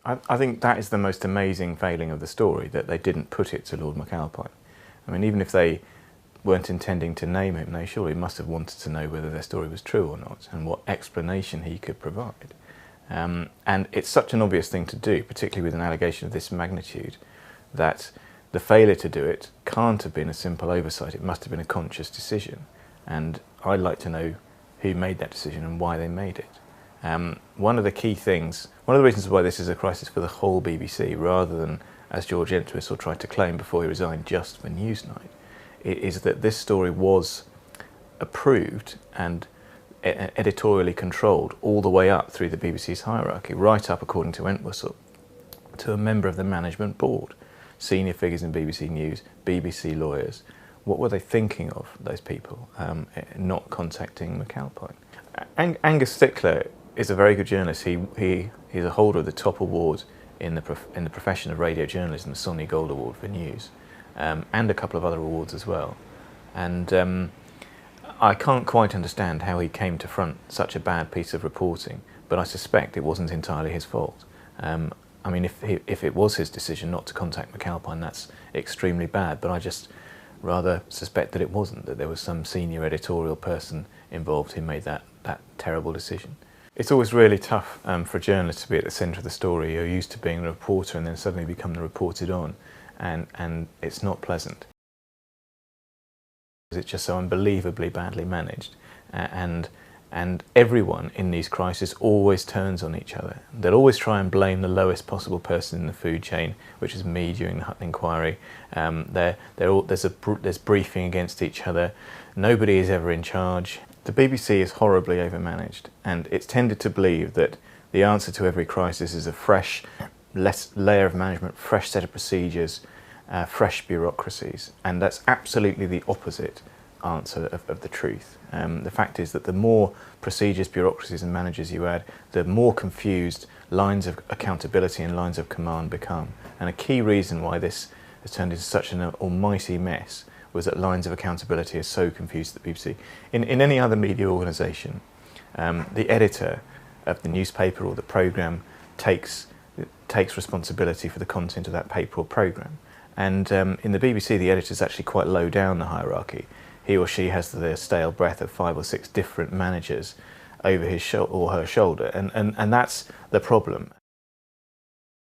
I think that is the most amazing failing of the story, that they didn't put it to Lord McAlpine. I mean, even if they weren't intending to name him, they surely must have wanted to know whether their story was true or not and what explanation he could provide. And it's such an obvious thing to do, particularly with an allegation of this magnitude, that the failure to do it can't have been a simple oversight. It must have been a conscious decision. And I'd like to know who made that decision and why they made it. One of the key things, one of the reasons why this is a crisis for the whole BBC, rather than, as George Entwistle tried to claim before he resigned, just for Newsnight, is that this story was approved and editorially controlled all the way up through the BBC's hierarchy, right up, according to Entwistle, to a member of the management board, senior figures in BBC News, BBC lawyers. What were they thinking of, those people, not contacting McAlpine? Angus Stickler is a very good journalist. He's a holder of the top award in the profession of radio journalism, the Sonny Gold Award for news, and a couple of other awards as well. And I can't quite understand how he came to front such a bad piece of reporting, but I suspect it wasn't entirely his fault. I mean, if it was his decision not to contact McAlpine, that's extremely bad, but I just rather suspect that it wasn't, that there was some senior editorial person involved who made that terrible decision. It's always really tough for a journalist to be at the centre of the story. You're used to being a reporter and then suddenly become the reported on, and it's not pleasant. It's just so unbelievably badly managed, and everyone in these crises always turns on each other. They'll always try and blame the lowest possible person in the food chain, which is me during the Hutton inquiry. There's briefing against each other. Nobody is ever in charge. The BBC is horribly overmanaged, and it's tended to believe that the answer to every crisis is a fresh layer of management, fresh set of procedures, fresh bureaucracies, and that's absolutely the opposite answer of the truth. The fact is that the more procedures, bureaucracies and managers you add, the more confused lines of accountability and lines of command become. And a key reason why this has turned into such an almighty mess was that lines of accountability are so confused at the BBC. In any other media organisation, the editor of the newspaper or the programme takes responsibility for the content of that paper or programme. And in the BBC, the editor is actually quite low down the hierarchy. He or she has the stale breath of 5 or 6 different managers over his or her shoulder, and that's the problem.